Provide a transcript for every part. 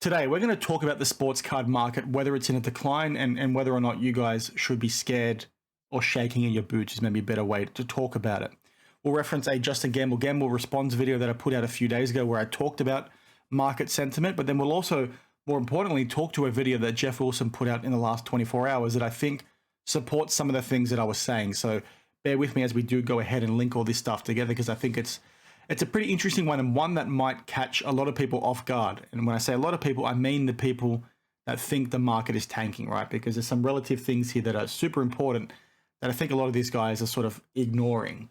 Today, we're going to talk about the sports card market, whether it's in a decline and whether or not you guys should be scared or shaking in your boots is maybe a better way to talk about it. We'll reference a Justin Gamble response video that I put out a few days ago where I talked about market sentiment, but then we'll also, more importantly, talk to a video that Geoff Wilson put out in the last 24 hours that I think supports some of the things that I was saying. So bear with me as we do go ahead and link all this stuff together, because I think it's a pretty interesting one, and one that might catch a lot of people off guard. And when I say a lot of people, I mean the people that think the market is tanking, right? Because there's some relative things here that are super important that I think a lot of these guys are sort of ignoring.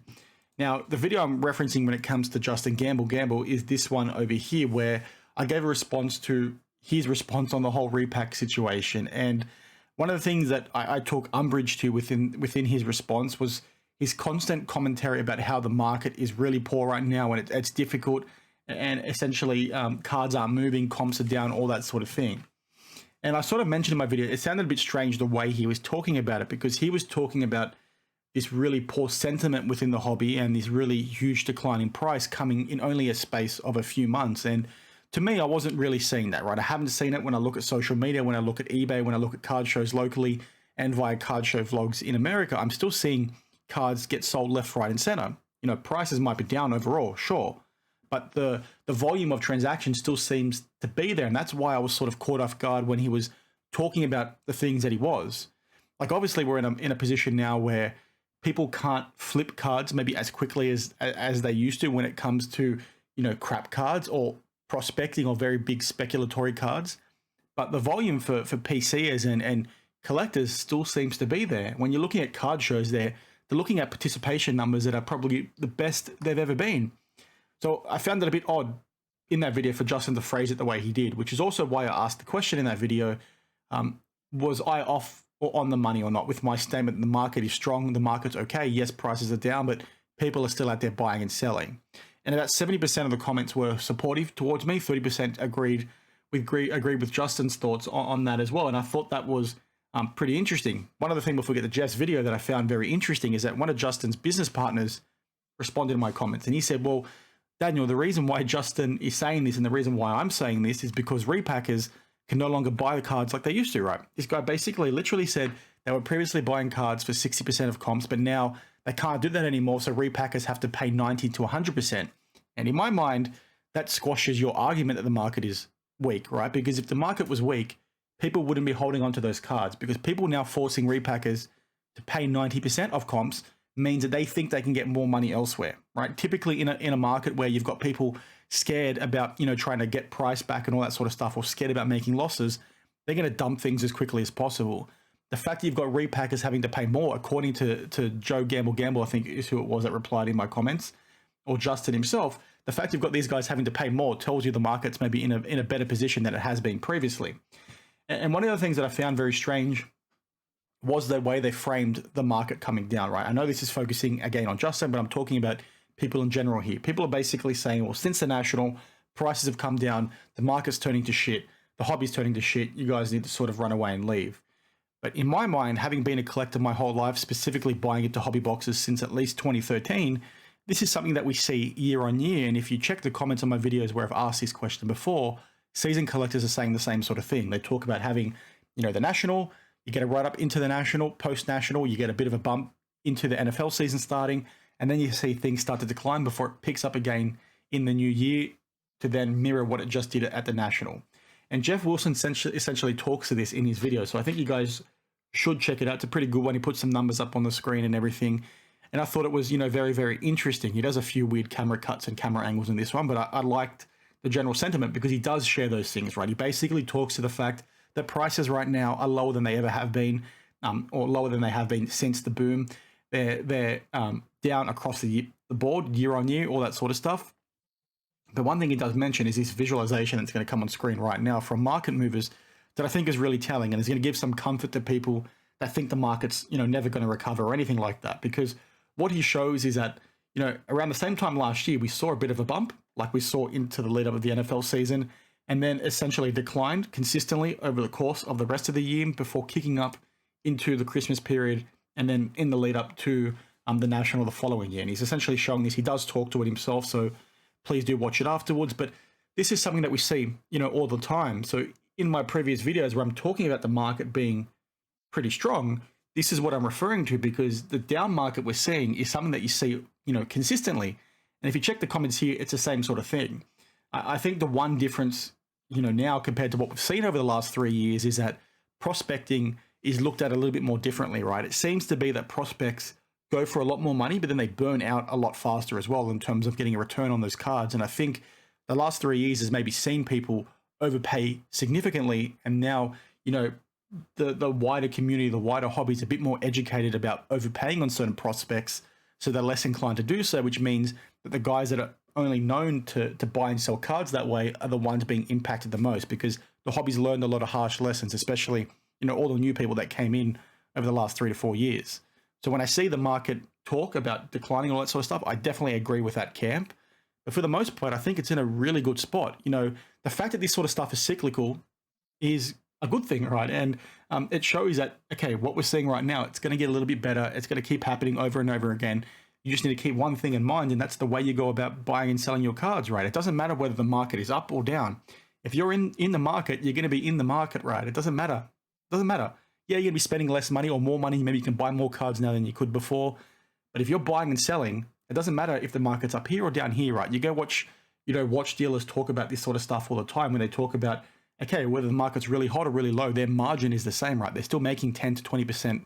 Now, the video I'm referencing when it comes to Justin Gamble is this one over here, where I gave a response to his response on the whole repack situation. And one of the things that I took umbrage to within his response was his constant commentary about how the market is really poor right now and it's difficult, and essentially cards aren't moving, comps are down, all that sort of thing. And I sort of mentioned in my video, it sounded a bit strange the way he was talking about it, because he was talking about this really poor sentiment within the hobby and this really huge decline in price coming in only a space of a few months. And to me, I wasn't really seeing that, right? I haven't seen it when I look at social media, when I look at eBay, when I look at card shows locally and via card show vlogs in America. I'm still seeing cards get sold left, right, and center. You know, prices might be down overall, sure, but the volume of transactions still seems to be there, and that's why I was sort of caught off guard when he was talking about the things that he was. Like, obviously, we're in a position now where people can't flip cards maybe as quickly as they used to when it comes to, you know, crap cards or prospecting or very big speculatory cards. But the volume for PCers and collectors still seems to be there. When you're looking at card shows they're looking at participation numbers that are probably the best they've ever been. So I found it a bit odd in that video for Justin to phrase it the way he did, which is also why I asked the question in that video, was I off or on the money or not with my statement that the market is strong, the market's okay, yes, prices are down, but people are still out there buying and selling. And about 70% of the comments were supportive towards me, 30% agreed with Justin's thoughts on that as well. And I thought that was pretty interesting. One other thing before we get to Jeff's video that I found very interesting is that one of Justin's business partners responded to my comments, and he said, well, Daniel, the reason why Justin is saying this and the reason why I'm saying this is because repackers can no longer buy the cards like they used to, right? This guy basically literally said they were previously buying cards for 60% of comps, but now they can't do that anymore, so repackers have to pay 90 to 100%. And in my mind, that squashes your argument that the market is weak, right? Because if the market was weak, people wouldn't be holding on to those cards, because people now forcing repackers to pay 90% of comps means that they think they can get more money elsewhere, right? Typically in a market where you've got people scared about, you know, trying to get price back and all that sort of stuff, or scared about making losses, they're going to dump things as quickly as possible. The fact that you've got repackers having to pay more, according to Joe Gamble, I think is who it was that replied in my comments, or Justin himself, the fact you've got these guys having to pay more tells you the market's maybe in a better position than it has been previously. And one of the things that I found very strange was the way they framed the market coming down, right? I know this is focusing again on Justin, but I'm talking about people in general here. People are basically saying, well, since the National, prices have come down, the market's turning to shit, the hobby's turning to shit, you guys need to sort of run away and leave. But in my mind, having been a collector my whole life, specifically buying into hobby boxes since at least 2013, this is something that we see year on year. And if you check the comments on my videos where I've asked this question before, season collectors are saying the same sort of thing. They talk about having, you know, the National, you get it right up into the National, post-National, you get a bit of a bump into the NFL season starting, and then you see things start to decline before it picks up again in the new year to then mirror what it just did at the National. And Geoff Wilson essentially talks to this in his video, so I think you guys should check it out. It's a pretty good one. He puts some numbers up on the screen and everything, and I thought it was, you know, very, very interesting. He does a few weird camera cuts and camera angles in this one, but I liked the general sentiment because he does share those things, right? He basically talks to the fact that prices right now are lower than they ever have been, or lower than they have been since the boom. They're down across the board, year on year, all that sort of stuff. The one thing he does mention is this visualization that's going to come on screen right now from market movers that I think is really telling and is going to give some comfort to people that think the market's, you know, never going to recover or anything like that. Because what he shows is that, you know, around the same time last year, we saw a bit of a bump, like we saw into the lead up of the NFL season, and then essentially declined consistently over the course of the rest of the year before kicking up into the Christmas period and then in the lead up to the National the following year. And he's essentially showing this. He does talk to it himself, so please do watch it afterwards. But this is something that we see, all the time. So in my previous videos where I'm talking about the market being pretty strong, this is what I'm referring to, because the down market we're seeing is something that you see, consistently. And if you check the comments here, it's the same sort of thing. I think the one difference, now compared to what we've seen over the last 3 years is that prospecting is looked at a little bit more differently, right? It seems to be that prospects go for a lot more money, but then they burn out a lot faster as well in terms of getting a return on those cards. And I think the last 3 years has maybe seen people overpay significantly. And now, the wider community, the wider hobby is a bit more educated about overpaying on certain prospects. So they're less inclined to do so, which means that the guys that are only known to buy and sell cards that way are the ones being impacted the most, because the hobby's learned a lot of harsh lessons, especially, all the new people that came in over the last 3 to 4 years. So when I see the market talk about declining and all that sort of stuff, I definitely agree with that camp. But for the most part, I think it's in a really good spot. The fact that this sort of stuff is cyclical is a good thing, right? And it shows that, okay, what we're seeing right now, it's going to get a little bit better. It's going to keep happening over and over again. You just need to keep one thing in mind, and that's the way you go about buying and selling your cards, right? It doesn't matter whether the market is up or down. If you're in the market, you're going to be in the market, right? It doesn't matter. It doesn't matter. Yeah, you're going to be spending less money or more money. Maybe you can buy more cards now than you could before. But if you're buying and selling, it doesn't matter if the market's up here or down here, right? You go watch, watch dealers talk about this sort of stuff all the time when they talk about, okay, whether the market's really hot or really low, their margin is the same, right? They're still making 10 to 20%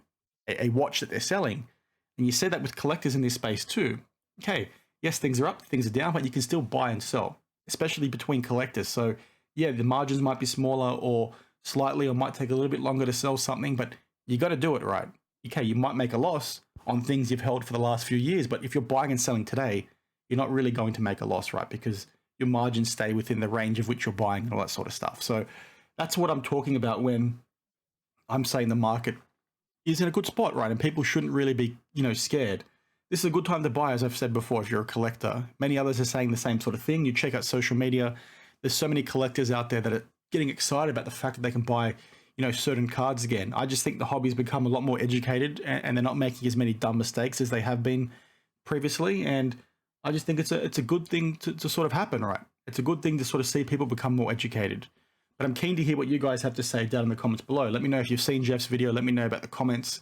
a watch that they're selling. And you see that with collectors in this space too. Okay, yes, things are up, things are down, but you can still buy and sell, especially between collectors. So yeah, the margins might be smaller or slightly, or might take a little bit longer to sell something, but you got to do it, right? Okay, you might make a loss on things you've held for the last few years, but if you're buying and selling today, you're not really going to make a loss, right? Because your margins stay within the range of which you're buying and all that sort of stuff. So that's what I'm talking about when I'm saying the market is in a good spot, right? And people shouldn't really be, scared. This is a good time to buy, as I've said before, if you're a collector. Many others are saying the same sort of thing. You check out social media. There's so many collectors out there that are getting excited about the fact that they can buy, certain cards again. I just think the hobby's become a lot more educated, and they're not making as many dumb mistakes as they have been previously. And I just think it's a good thing to sort of happen, right? It's a good thing to sort of see people become more educated. But I'm keen to hear what you guys have to say down in the comments below. Let me know if you've seen Geoff's video. Let me know about the comments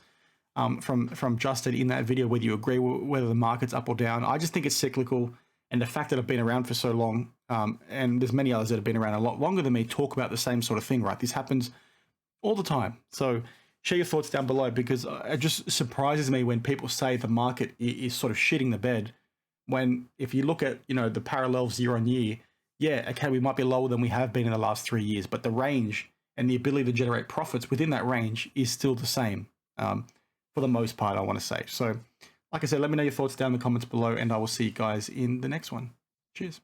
from Justin in that video, whether you agree with whether the market's up or down. I just think it's cyclical, and the fact that I've been around for so long, and there's many others that have been around a lot longer than me, talk about the same sort of thing, right? This happens all the time. So share your thoughts down below, because it just surprises me when people say the market is sort of shitting the bed, when if you look at, the parallels year on year, yeah, okay, we might be lower than we have been in the last 3 years, but the range and the ability to generate profits within that range is still the same, for the most part, I want to say. So like I said, let me know your thoughts down in the comments below, and I will see you guys in the next one. Cheers.